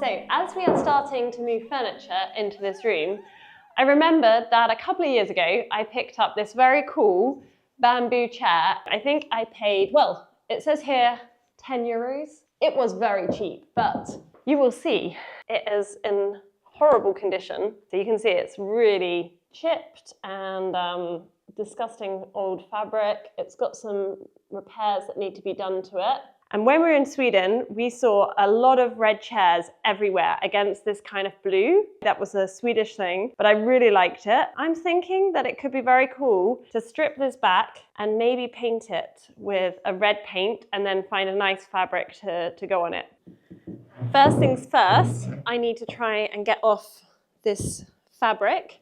So as we are starting to move furniture into this room, I remembered that a couple of years ago, I picked up this very cool bamboo chair. I think I paid, well, it says here 10 euros. It was very cheap, but you will see it is in horrible condition. So you can see it's really chipped and disgusting old fabric. It's got some repairs that need to be done to it. And when we were in Sweden, we saw a lot of red chairs everywhere against this kind of blue. That was a Swedish thing, but I really liked it. I'm thinking that it could be very cool to strip this back and maybe paint it with a red paint and then find a nice fabric to go on it. First things first, I need to try and get off this fabric,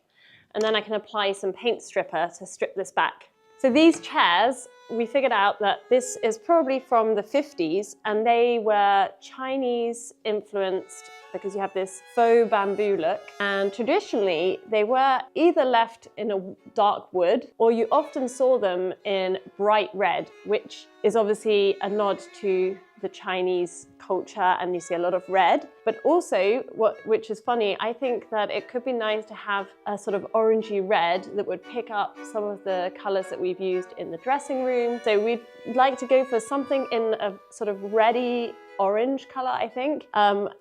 and then I can apply some paint stripper to strip this back. So these chairs, we figured out that this is probably from the 50s, and they were Chinese influenced because you have this faux bamboo look. And traditionally, they were either left in a dark wood, or you often saw them in bright red, which is obviously a nod to the Chinese culture, and you see a lot of red. But also, which is funny, I think that it could be nice to have a sort of orangey red that would pick up some of the colors that we've used in the dressing room. So we'd like to go for something in a sort of reddy orange color, I think,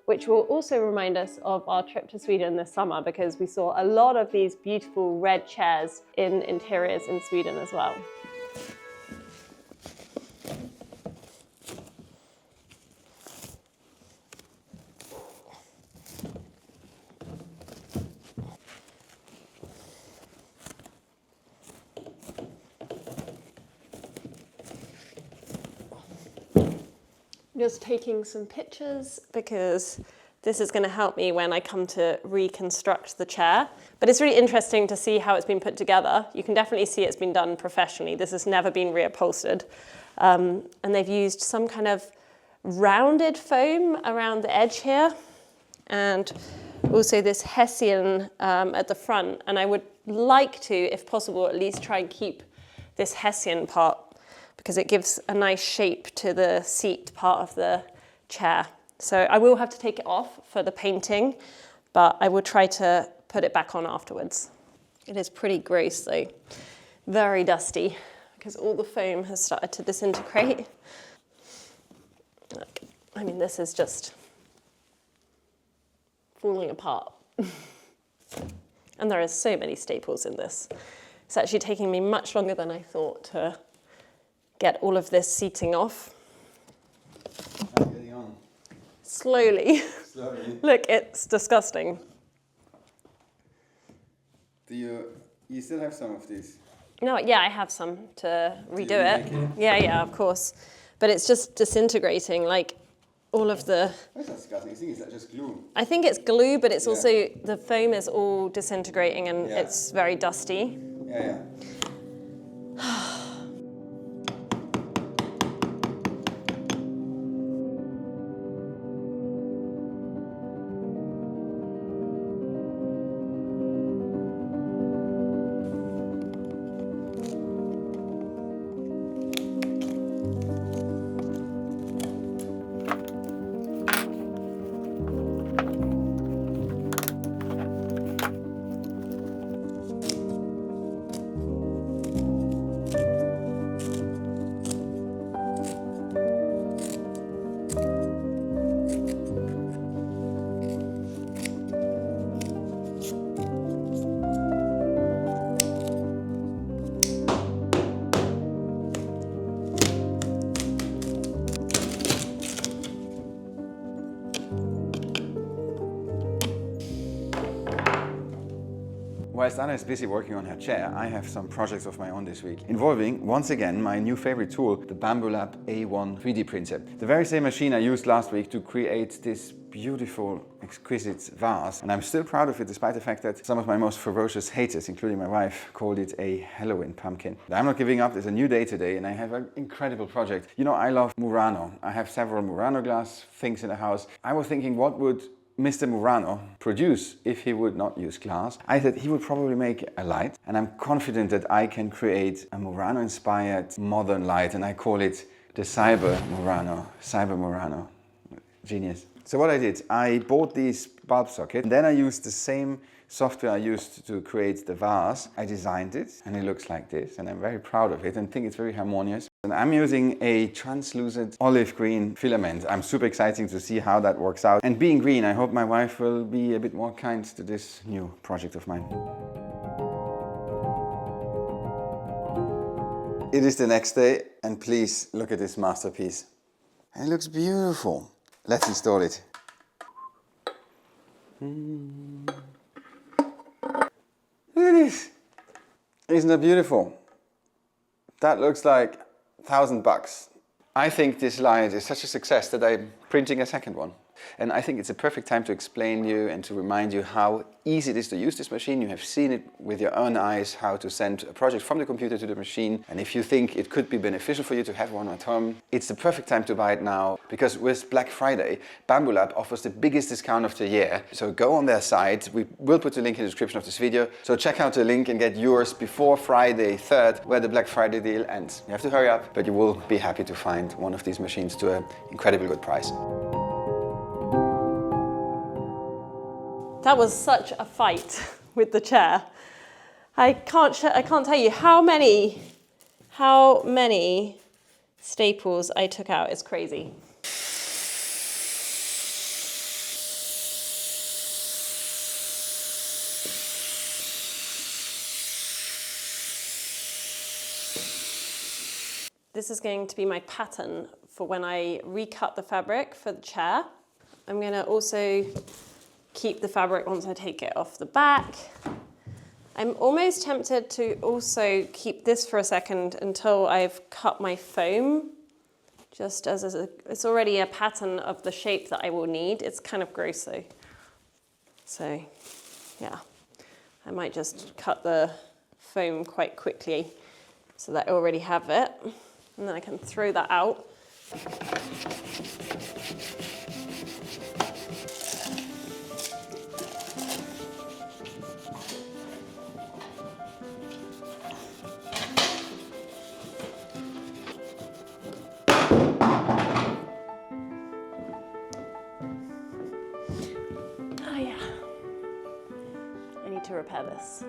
which will also remind us of our trip to Sweden this summer, because we saw a lot of these beautiful red chairs in interiors in Sweden as well. Just taking some pictures because this is going to help me when I come to reconstruct the chair. But it's really interesting to see how it's been put together. You can definitely see it's been done professionally. This has never been reupholstered. And they've used some kind of rounded foam around the edge here, and also this Hessian at the front. And I would like to, if possible, at least try and keep this Hessian part, because it gives a nice shape to the seat part of the chair. So I will have to take it off for the painting, but I will try to put it back on afterwards. It is pretty gross though, very dusty, because all the foam has started to disintegrate. Look, I mean, this is just falling apart. And there are so many staples in this. It's actually taking me much longer than I thought to get all of this seating off. I'm getting on. Slowly. Slowly. Look, it's disgusting. Do you still have some of these? No, yeah, I have some to redo it. Remake it. Yeah, of course. But it's just disintegrating, like all of the... That's not disgusting. I think it's just glue. I think it's glue, but it's also, the foam is all disintegrating and it's very dusty. Yeah. Whilst Anna is busy working on her chair, I have some projects of my own this week, involving, once again, my new favorite tool, the Bambu Lab A1 3D printer. The very same machine I used last week to create this beautiful, exquisite vase. And I'm still proud of it, despite the fact that some of my most ferocious haters, including my wife, called it a Halloween pumpkin. But I'm not giving up. There's a new day today, and I have an incredible project. You know, I love Murano. I have several Murano glass things in the house. I was thinking, what would Mr. Murano produce if he would not use glass? I thought he would probably make a light, and I'm confident that I can create a Murano-inspired modern light, and I call it the Cyber Murano. Genius. So what I did, I bought these bulb sockets, and then I used the same software I used to create the vase. I designed it, and it looks like this, and I'm very proud of it and think it's very harmonious. And I'm using a translucent olive green filament. I'm super excited to see how that works out. And being green, I hope my wife will be a bit more kind to this new project of mine. It is the next day, and please look at this masterpiece. It looks beautiful. Let's install it. Look at this. Isn't that beautiful? That looks like $1,000. I think this light is such a success that I'm printing a second one. And I think it's a perfect time to explain you and to remind you how easy it is to use this machine. You have seen it with your own eyes, how to send a project from the computer to the machine. And if you think it could be beneficial for you to have one at home, it's the perfect time to buy it now, because with Black Friday, Bambu Lab offers the biggest discount of the year. So go on their site. We will put the link in the description of this video. So check out the link and get yours before Friday 3rd, where the Black Friday deal ends. You have to hurry up, but you will be happy to find one of these machines to an incredibly good price. That was such a fight with the chair. I can't tell you how many staples I took out. It's crazy. This is going to be my pattern for when I recut the fabric for the chair. I'm going to also keep the fabric once I take it off the back. I'm almost tempted to also keep this for a second until I've cut my foam, just as it's already a pattern of the shape that I will need. It's kind of gross though. So yeah, I might just cut the foam quite quickly so that I already have it, and then I can throw that out. To repair this.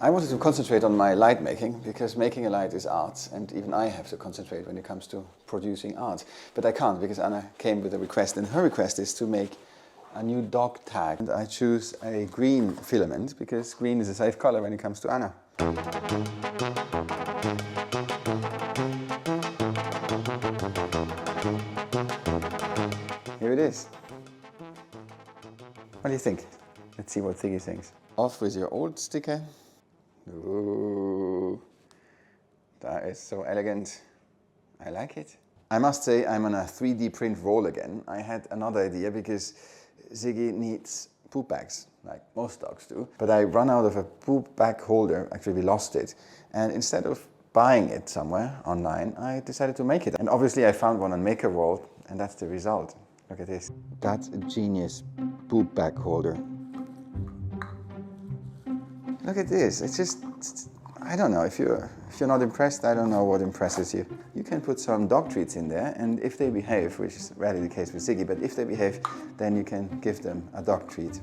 I wanted to concentrate on my light making, because making a light is art, and even I have to concentrate when it comes to producing art. But I can't, because Anna came with a request, and her request is to make a new dog tag. And I choose a green filament, because green is a safe color when it comes to Anna. Here it is. What do you think? Let's see what Ziggy thinks. Off with your old sticker. Ooh, that is so elegant. I like it. I must say I'm on a 3D print roll again. I had another idea, because Ziggy needs poop bags, like most dogs do. But I ran out of a poop bag holder. Actually, we lost it. And instead of buying it somewhere online, I decided to make it. And obviously I found one on Maker World, and that's the result. Look at this. That's a genius poop bag holder. Look at this. It's just, I don't know, if you're not impressed, I don't know what impresses you. You can put some dog treats in there, and if they behave, which is rarely the case with Ziggy, but if they behave, then you can give them a dog treat.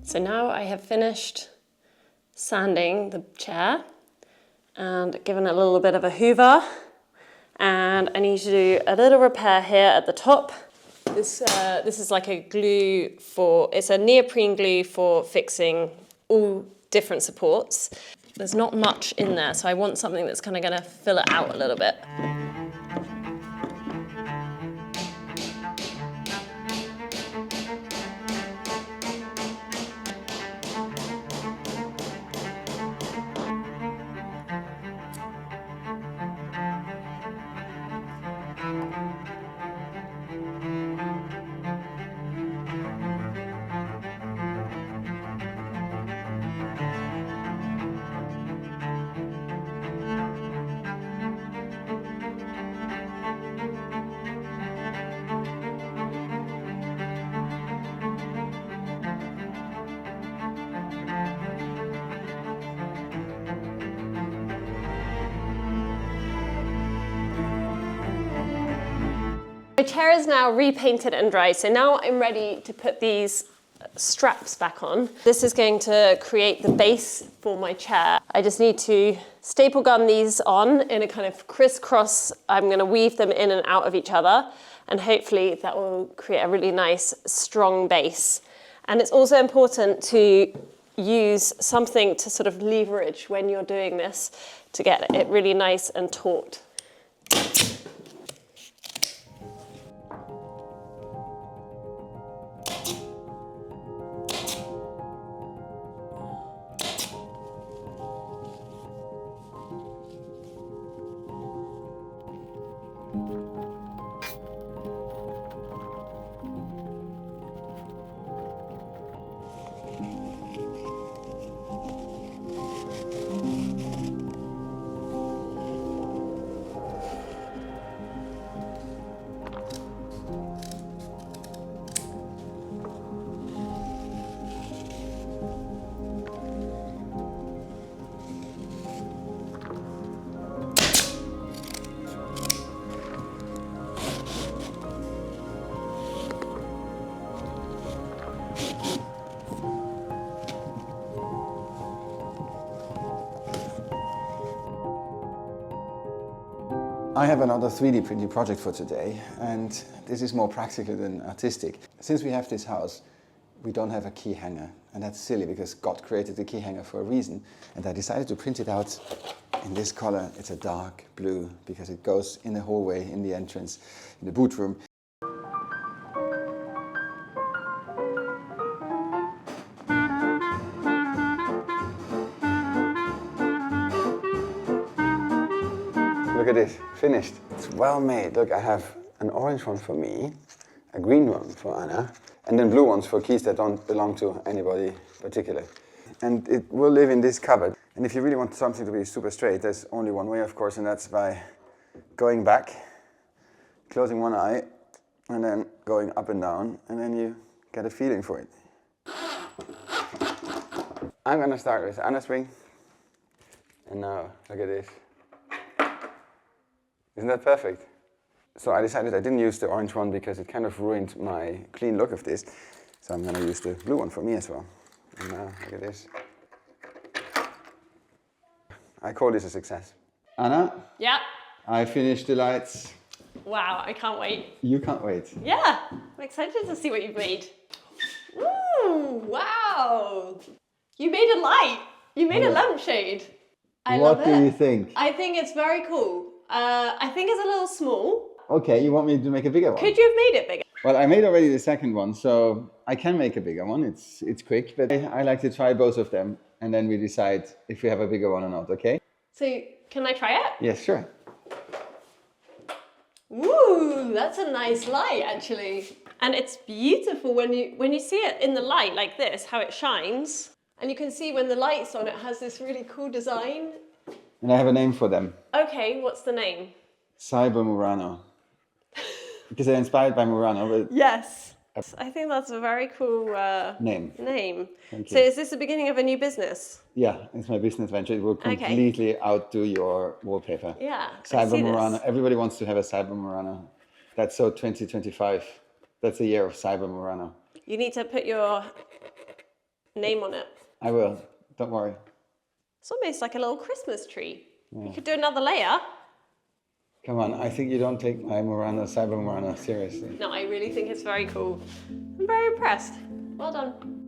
So now I have finished sanding the chair and given it a little bit of a hoover. And I need to do a little repair here at the top. This is like a glue it's a neoprene glue for fixing all different supports. There's not much in there, so I want something that's kind of going to fill it out a little bit. My chair is now repainted and dry, so now I'm ready to put these straps back on. This is going to create the base for my chair. I just need to staple gun these on in a kind of crisscross. I'm going to weave them in and out of each other, and hopefully that will create a really nice strong base. And it's also important to use something to sort of leverage when you're doing this to get it really nice and taut. I have another 3D printing project for today, and this is more practical than artistic. Since we have this house, we don't have a key hanger, and that's silly because God created the key hanger for a reason. And I decided to print it out in this color. It's a dark blue because it goes in the hallway, in the entrance, in the boot room. Look at this, finished. It's well made. Look, I have an orange one for me, a green one for Anna, and then blue ones for keys that don't belong to anybody particular. And it will live in this cupboard. And if you really want something to be super straight, there's only one way, of course, and that's by going back, closing one eye, and then going up and down, and then you get a feeling for it. I'm gonna start with Anna's ring. And now, look at this. Isn't that perfect? So I decided I didn't use the orange one because it kind of ruined my clean look of this. So I'm going to use the blue one for me as well. And now, look at this. I call this a success. Anna? Yeah. I finished the lights. Wow, I can't wait. You can't wait. Yeah, I'm excited to see what you've made. Ooh, wow. You made a light. You made a lampshade. I love it. What do you think? I think it's very cool. I think it's a little small. Okay, you want me to make a bigger one? Could you have made it bigger? Well, I made already the second one, so I can make a bigger one. It's quick, but I like to try both of them, and then we decide if we have a bigger one or not, okay? So, can I try it? Yes, sure. Ooh, that's a nice light, actually. And it's beautiful when you see it in the light like this, how it shines. And you can see when the light's on, it has this really cool design. And I have a name for them. Okay, what's the name? Cyber Murano. Because they're inspired by Murano, but... Yes. I think that's a very cool name. Thank you. So is this the beginning of a new business? Yeah, it's my business venture. It will completely outdo your wallpaper. Yeah, Cyber Murano. Everybody wants to have a Cyber Murano. That's so 2025. That's the year of Cyber Murano. You need to put your name on it. I will. Don't worry. It's almost like a little Christmas tree. Yeah. You could do another layer. Come on, I think you don't take my Murano, Cyber Murano seriously. No, I really think it's very cool. I'm very impressed. Well done.